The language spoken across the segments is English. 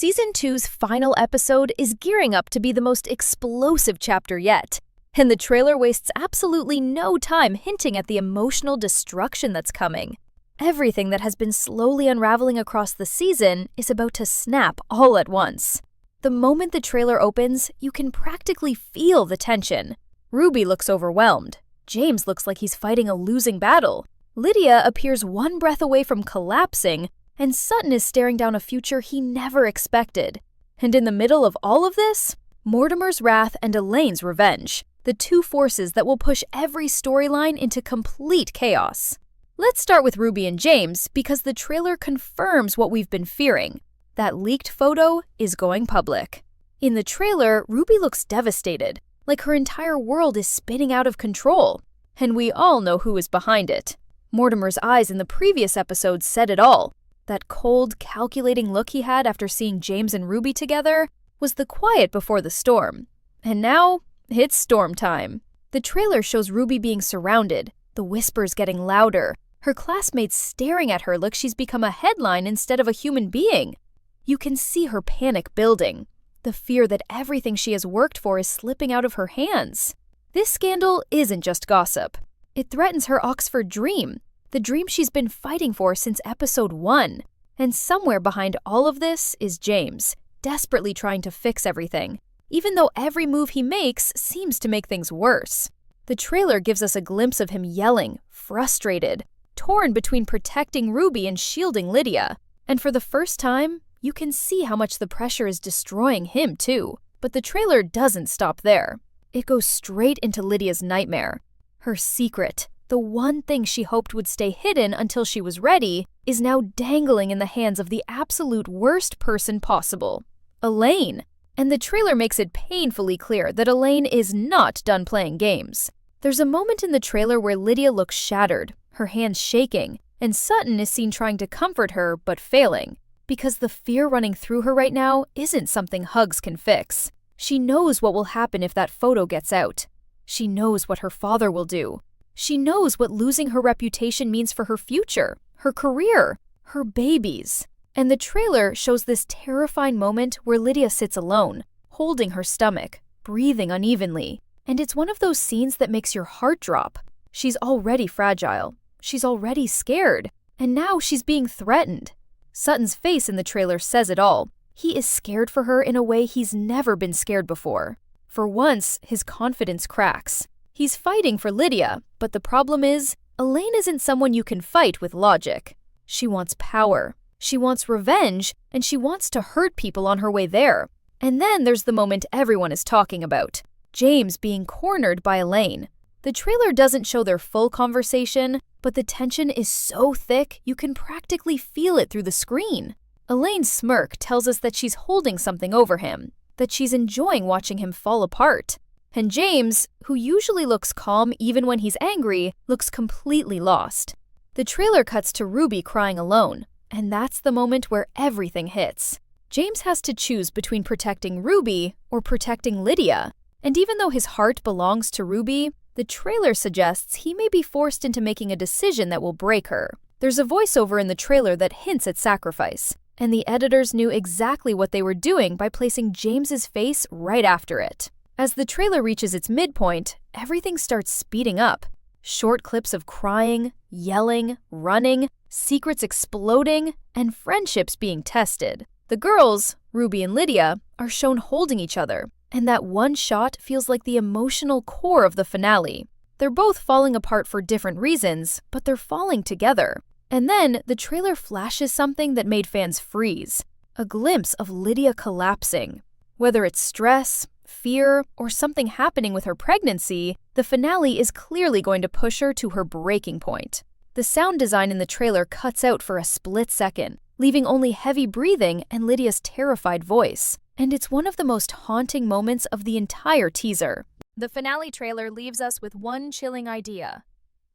Season 2's final episode is gearing up to be the most explosive chapter yet, and the trailer wastes absolutely no time hinting at the emotional destruction that's coming. Everything that has been slowly unraveling across the season is about to snap all at once. The moment the trailer opens, you can practically feel the tension. Ruby looks overwhelmed. James looks like he's fighting a losing battle. Lydia appears one breath away from collapsing, and Sutton is staring down a future he never expected. And in the middle of all of this, Mortimer's wrath and Elaine's revenge, the two forces that will push every storyline into complete chaos. Let's start with Ruby and James because the trailer confirms what we've been fearing. That leaked photo is going public. In the trailer, Ruby looks devastated, like her entire world is spinning out of control. And we all know who is behind it. Mortimer's eyes in the previous episode said it all. That cold, calculating look he had after seeing James and Ruby together was the quiet before the storm. And now, it's storm time. The trailer shows Ruby being surrounded, the whispers getting louder, her classmates staring at her like she's become a headline instead of a human being. You can see her panic building, the fear that everything she has worked for is slipping out of her hands. This scandal isn't just gossip. It threatens her Oxford dream, the dream she's been fighting for since episode 1. And somewhere behind all of this is James, desperately trying to fix everything, even though every move he makes seems to make things worse. The trailer gives us a glimpse of him yelling, frustrated, torn between protecting Ruby and shielding Lydia. And for the first time, you can see how much the pressure is destroying him too. But the trailer doesn't stop there. It goes straight into Lydia's nightmare. Her secret, the one thing she hoped would stay hidden until she was ready, is now dangling in the hands of the absolute worst person possible, Elaine. And the trailer makes it painfully clear that Elaine is not done playing games. There's a moment in the trailer where Lydia looks shattered, her hands shaking, and Sutton is seen trying to comfort her but failing, because the fear running through her right now isn't something hugs can fix. She knows what will happen if that photo gets out. She knows what her father will do. She knows what losing her reputation means for her future, her career, her babies. And the trailer shows this terrifying moment where Lydia sits alone, holding her stomach, breathing unevenly. And it's one of those scenes that makes your heart drop. She's already fragile. She's already scared. And now she's being threatened. Sutton's face in the trailer says it all. He is scared for her in a way he's never been scared before. For once, his confidence cracks. He's fighting for Lydia, but the problem is, Elaine isn't someone you can fight with logic. She wants power, she wants revenge, and she wants to hurt people on her way there. And then there's the moment everyone is talking about, James being cornered by Elaine. The trailer doesn't show their full conversation, but the tension is so thick you can practically feel it through the screen. Elaine's smirk tells us that she's holding something over him, that she's enjoying watching him fall apart. And James, who usually looks calm even when he's angry, looks completely lost. The trailer cuts to Ruby crying alone, and that's the moment where everything hits. James has to choose between protecting Ruby or protecting Lydia. And even though his heart belongs to Ruby, the trailer suggests he may be forced into making a decision that will break her. There's a voiceover in the trailer that hints at sacrifice, and the editors knew exactly what they were doing by placing James's face right after it. As the trailer reaches its midpoint, everything starts speeding up. Short clips of crying, yelling, running, secrets exploding, and friendships being tested. The girls, Ruby and Lydia, are shown holding each other, and that one shot feels like the emotional core of the finale. They're both falling apart for different reasons, but they're falling together. And then the trailer flashes something that made fans freeze. A glimpse of Lydia collapsing. Whether it's stress, fear, or something happening with her pregnancy, the finale is clearly going to push her to her breaking point. The sound design in the trailer cuts out for a split second, leaving only heavy breathing and Lydia's terrified voice. And it's one of the most haunting moments of the entire teaser. The finale trailer leaves us with one chilling idea.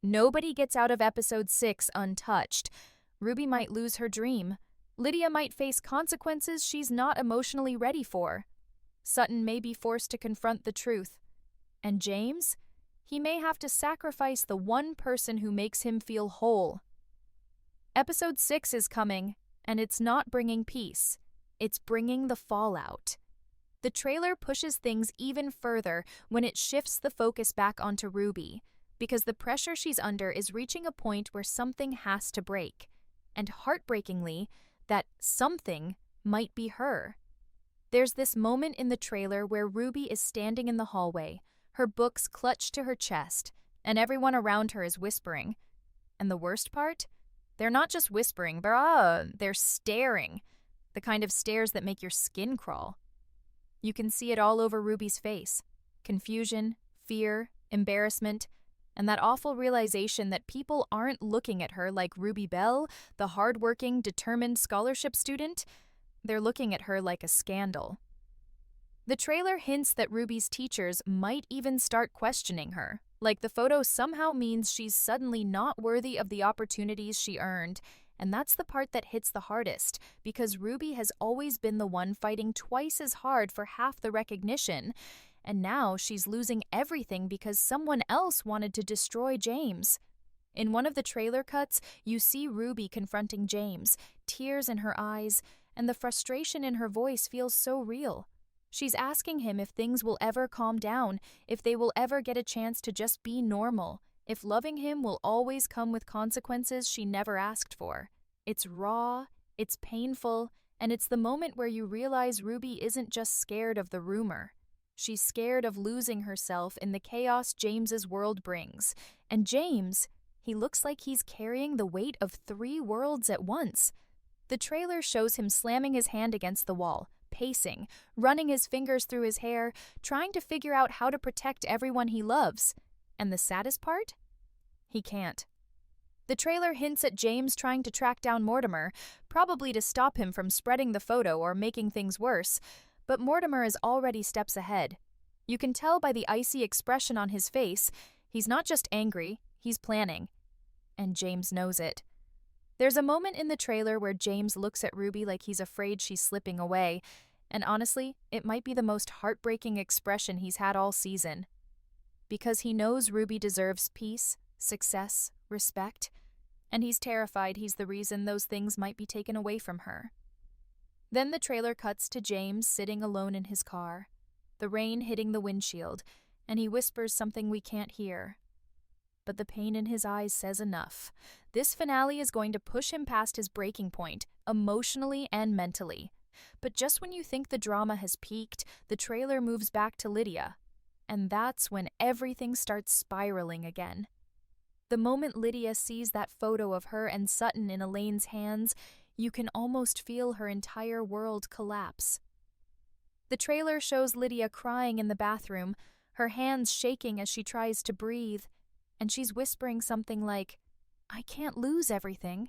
Nobody gets out of episode 6 untouched. Ruby might lose her dream. Lydia might face consequences she's not emotionally ready for. Sutton may be forced to confront the truth. And James? He may have to sacrifice the one person who makes him feel whole. Episode 6 is coming, and it's not bringing peace. It's bringing the fallout. The trailer pushes things even further when it shifts the focus back onto Ruby, because the pressure she's under is reaching a point where something has to break. And heartbreakingly, that something might be her. There's this moment in the trailer where Ruby is standing in the hallway, her books clutched to her chest, and everyone around her is whispering. And the worst part? They're not just whispering, they're staring. The kind of stares that make your skin crawl. You can see it all over Ruby's face. Confusion, fear, embarrassment, and that awful realization that people aren't looking at her like Ruby Bell, the hardworking, determined scholarship student. They're looking at her like a scandal. The trailer hints that Ruby's teachers might even start questioning her, like the photo somehow means she's suddenly not worthy of the opportunities she earned. And that's the part that hits the hardest, because Ruby has always been the one fighting twice as hard for half the recognition, and now she's losing everything because someone else wanted to destroy James. In one of the trailer cuts, you see Ruby confronting James, tears in her eyes, and the frustration in her voice feels so real. She's asking him if things will ever calm down, if they will ever get a chance to just be normal, if loving him will always come with consequences she never asked for. It's raw, it's painful, and it's the moment where you realize Ruby isn't just scared of the rumor. She's scared of losing herself in the chaos James's world brings. And James, he looks like he's carrying the weight of 3 worlds at once. The trailer shows him slamming his hand against the wall, pacing, running his fingers through his hair, trying to figure out how to protect everyone he loves. And the saddest part? He can't. The trailer hints at James trying to track down Mortimer, probably to stop him from spreading the photo or making things worse, but Mortimer is already steps ahead. You can tell by the icy expression on his face, he's not just angry, he's planning. And James knows it. There's a moment in the trailer where James looks at Ruby like he's afraid she's slipping away, and honestly, it might be the most heartbreaking expression he's had all season. Because he knows Ruby deserves peace, success, respect, and he's terrified he's the reason those things might be taken away from her. Then the trailer cuts to James sitting alone in his car, the rain hitting the windshield, and he whispers something we can't hear. But the pain in his eyes says enough. This finale is going to push him past his breaking point, emotionally and mentally. But just when you think the drama has peaked, the trailer moves back to Lydia. And that's when everything starts spiraling again. The moment Lydia sees that photo of her and Sutton in Elaine's hands, you can almost feel her entire world collapse. The trailer shows Lydia crying in the bathroom, her hands shaking as she tries to breathe, and she's whispering something like, "I can't lose everything."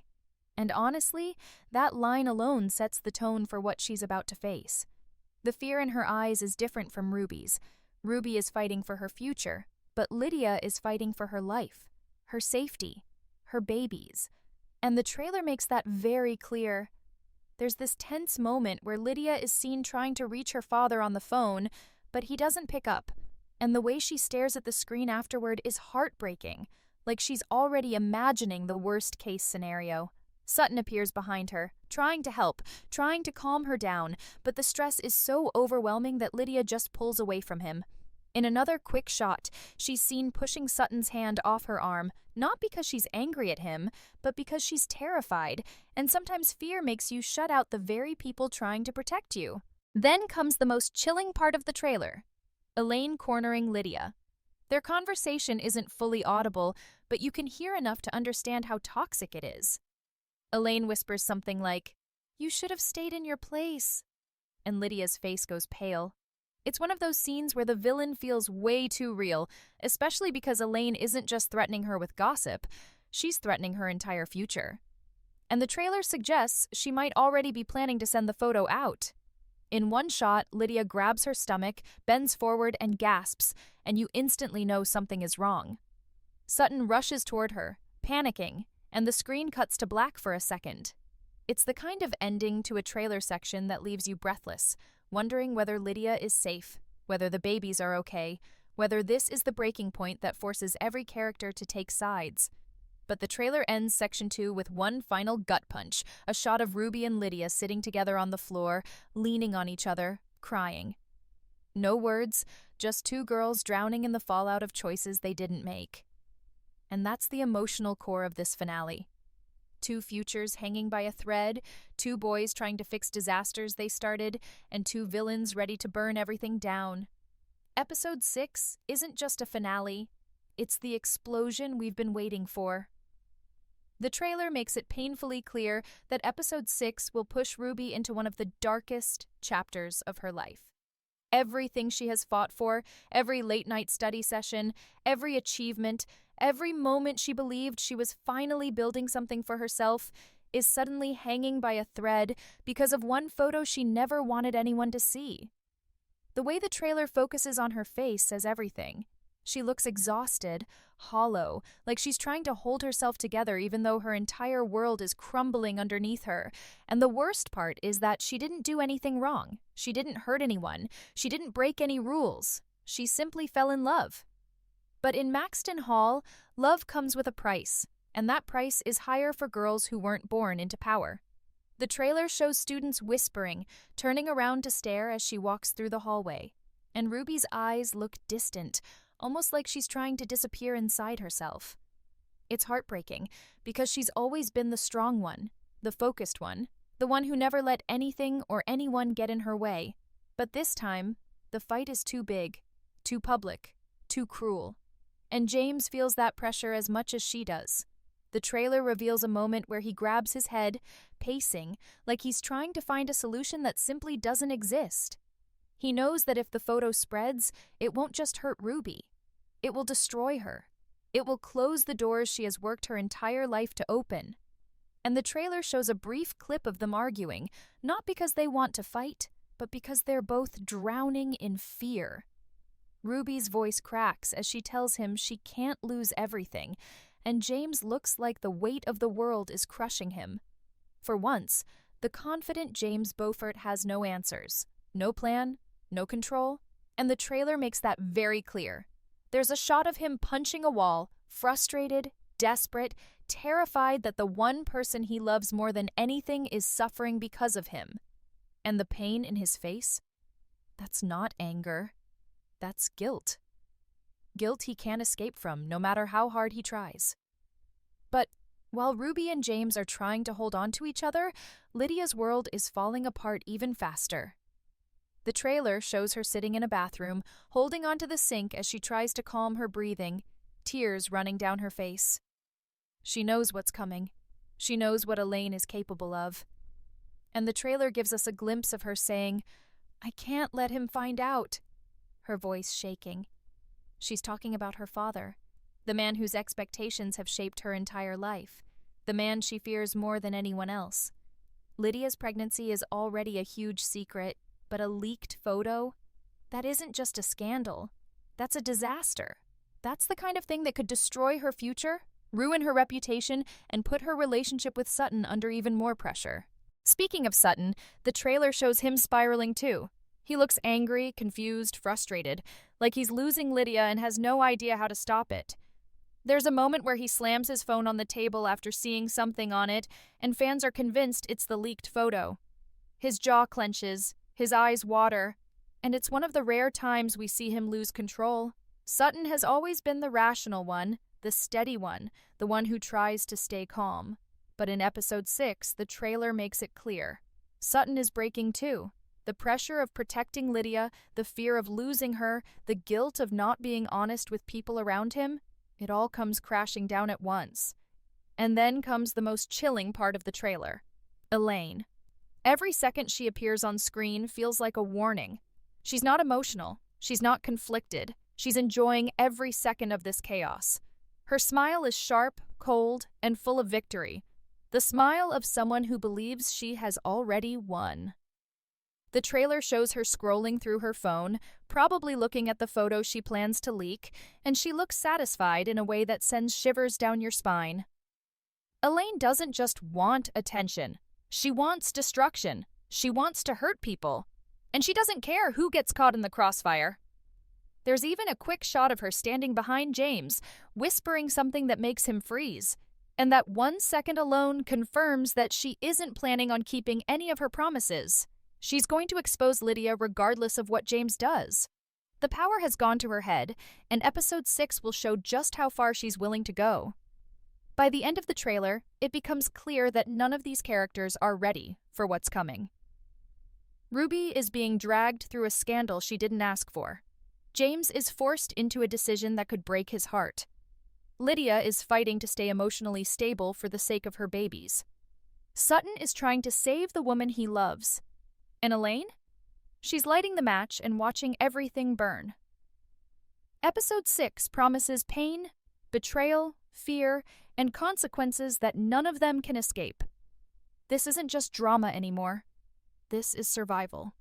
And honestly, that line alone sets the tone for what she's about to face. The fear in her eyes is different from Ruby's. Ruby is fighting for her future, but Lydia is fighting for her life, her safety, her babies. And the trailer makes that very clear. There's this tense moment where Lydia is seen trying to reach her father on the phone, but he doesn't pick up. And the way she stares at the screen afterward is heartbreaking, like she's already imagining the worst-case scenario. Sutton appears behind her, trying to help, trying to calm her down, but the stress is so overwhelming that Lydia just pulls away from him. In another quick shot, she's seen pushing Sutton's hand off her arm, not because she's angry at him, but because she's terrified, and sometimes fear makes you shut out the very people trying to protect you. Then comes the most chilling part of the trailer. Elaine cornering Lydia. Their conversation isn't fully audible, but you can hear enough to understand how toxic it is. Elaine whispers something like, "You should have stayed in your place," and Lydia's face goes pale. It's one of those scenes where the villain feels way too real, especially because Elaine isn't just threatening her with gossip, she's threatening her entire future. And the trailer suggests she might already be planning to send the photo out. In one shot, Lydia grabs her stomach, bends forward, and gasps, and you instantly know something is wrong. Sutton rushes toward her, panicking, and the screen cuts to black for a second. It's the kind of ending to a trailer section that leaves you breathless, wondering whether Lydia is safe, whether the babies are okay, whether this is the breaking point that forces every character to take sides. But the trailer ends section 2 with one final gut punch, a shot of Ruby and Lydia sitting together on the floor, leaning on each other, crying. No words, just two girls drowning in the fallout of choices they didn't make. And that's the emotional core of this finale. Two futures hanging by a thread, two boys trying to fix disasters they started, and two villains ready to burn everything down. Episode 6 isn't just a finale, it's the explosion we've been waiting for. The trailer makes it painfully clear that Episode 6 will push Ruby into one of the darkest chapters of her life. Everything she has fought for, every late-night study session, every achievement, every moment she believed she was finally building something for herself, is suddenly hanging by a thread because of one photo she never wanted anyone to see. The way the trailer focuses on her face says everything. She looks exhausted, hollow, like she's trying to hold herself together even though her entire world is crumbling underneath her. And the worst part is that she didn't do anything wrong. She didn't hurt anyone. She didn't break any rules. She simply fell in love. But in Maxton Hall, love comes with a price, and that price is higher for girls who weren't born into power. The trailer shows students whispering, turning around to stare as she walks through the hallway. And Ruby's eyes look distant, almost like she's trying to disappear inside herself. It's heartbreaking, because she's always been the strong one, the focused one, the one who never let anything or anyone get in her way. But this time, the fight is too big, too public, too cruel. And James feels that pressure as much as she does. The trailer reveals a moment where he grabs his head, pacing, like he's trying to find a solution that simply doesn't exist. He knows that if the photo spreads, it won't just hurt Ruby. It will destroy her. It will close the doors she has worked her entire life to open. And the trailer shows a brief clip of them arguing, not because they want to fight, but because they're both drowning in fear. Ruby's voice cracks as she tells him she can't lose everything, and James looks like the weight of the world is crushing him. For once, the confident James Beaufort has no answers, no plan, no control, and the trailer makes that very clear. There's a shot of him punching a wall, frustrated, desperate, terrified that the one person he loves more than anything is suffering because of him. And the pain in his face? That's not anger. That's guilt. Guilt he can't escape from, no matter how hard he tries. But while Ruby and James are trying to hold on to each other, Lydia's world is falling apart even faster. The trailer shows her sitting in a bathroom, holding onto the sink as she tries to calm her breathing, tears running down her face. She knows what's coming. She knows what Elaine is capable of. And the trailer gives us a glimpse of her saying, "I can't let him find out," her voice shaking. She's talking about her father, the man whose expectations have shaped her entire life, the man she fears more than anyone else. Lydia's pregnancy is already a huge secret, but a leaked photo? That isn't just a scandal. That's a disaster. That's the kind of thing that could destroy her future, ruin her reputation, and put her relationship with Sutton under even more pressure. Speaking of Sutton, the trailer shows him spiraling too. He looks angry, confused, frustrated, like he's losing Lydia and has no idea how to stop it. There's a moment where he slams his phone on the table after seeing something on it, and fans are convinced it's the leaked photo. His jaw clenches, his eyes water, and it's one of the rare times we see him lose control. Sutton has always been the rational one, the steady one, the one who tries to stay calm. But in Episode 6, the trailer makes it clear. Sutton is breaking too. The pressure of protecting Lydia, the fear of losing her, the guilt of not being honest with people around him, it all comes crashing down at once. And then comes the most chilling part of the trailer. Elaine. Every second she appears on screen feels like a warning. She's not emotional. She's not conflicted. She's enjoying every second of this chaos. Her smile is sharp, cold, and full of victory. The smile of someone who believes she has already won. The trailer shows her scrolling through her phone, probably looking at the photo she plans to leak, and she looks satisfied in a way that sends shivers down your spine. Elaine doesn't just want attention. She wants destruction. She wants to hurt people. And she doesn't care who gets caught in the crossfire. There's even a quick shot of her standing behind James, whispering something that makes him freeze. And that 1 second alone confirms that she isn't planning on keeping any of her promises. She's going to expose Lydia regardless of what James does. The power has gone to her head, and episode 6 will show just how far she's willing to go. By the end of the trailer, it becomes clear that none of these characters are ready for what's coming. Ruby is being dragged through a scandal she didn't ask for. James is forced into a decision that could break his heart. Lydia is fighting to stay emotionally stable for the sake of her babies. Sutton is trying to save the woman he loves. And Elaine? She's lighting the match and watching everything burn. Episode 6 promises pain, betrayal, fear, and consequences that none of them can escape. This isn't just drama anymore. This is survival.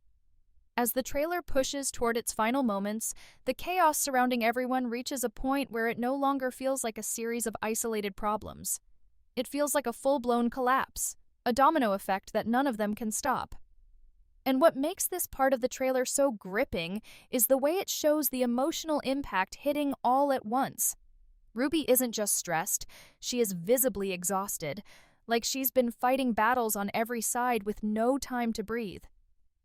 As the trailer pushes toward its final moments, the chaos surrounding everyone reaches a point where it no longer feels like a series of isolated problems. It feels like a full-blown collapse, a domino effect that none of them can stop. And what makes this part of the trailer so gripping is the way it shows the emotional impact hitting all at once. Ruby isn't just stressed, she is visibly exhausted, like she's been fighting battles on every side with no time to breathe.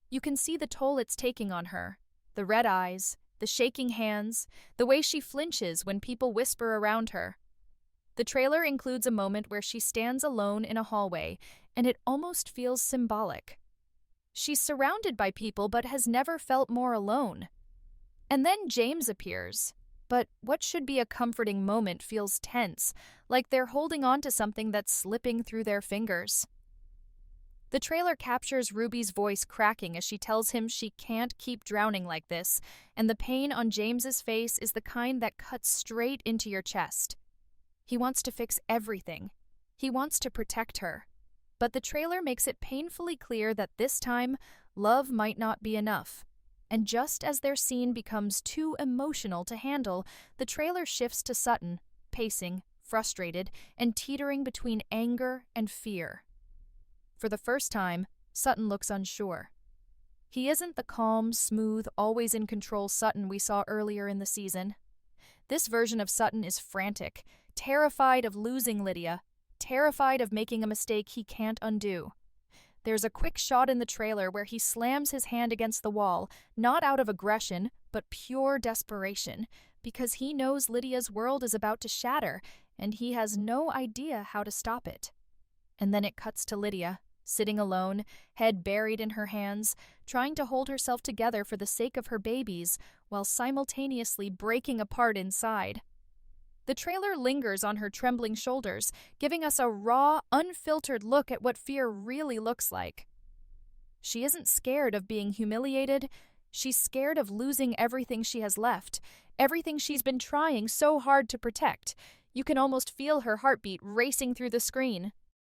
You can see the toll it's taking on her. The red eyes, the shaking hands, the way she flinches when people whisper around her. The trailer includes a moment where she stands alone in a hallway, and it almost feels symbolic. She's surrounded by people but has never felt more alone. And then James appears. But what should be a comforting moment feels tense, like they're holding on to something that's slipping through their fingers. The trailer captures Ruby's voice cracking as she tells him she can't keep drowning like this, and the pain on James's face is the kind that cuts straight into your chest. He wants to fix everything. He wants to protect her. But the trailer makes it painfully clear that this time, love might not be enough. And just as their scene becomes too emotional to handle, the trailer shifts to Sutton, pacing, frustrated, and teetering between anger and fear. For the first time, Sutton looks unsure. He isn't the calm, smooth, always-in-control Sutton we saw earlier in the season. This version of Sutton is frantic, terrified of losing Lydia, terrified of making a mistake he can't undo. There's a quick shot in the trailer where he slams his hand against the wall, not out of aggression, but pure desperation, because he knows Lydia's world is about to shatter, and he has no idea how to stop it. And then it cuts to Lydia, sitting alone, head buried in her hands, trying to hold herself together for the sake of her babies, while simultaneously breaking apart inside. The trailer lingers on her trembling shoulders, giving us a raw, unfiltered look at what fear really looks like. She isn't scared of being humiliated. She's scared of losing everything she has left, everything she's been trying so hard to protect. You can almost feel her heartbeat racing through the screen.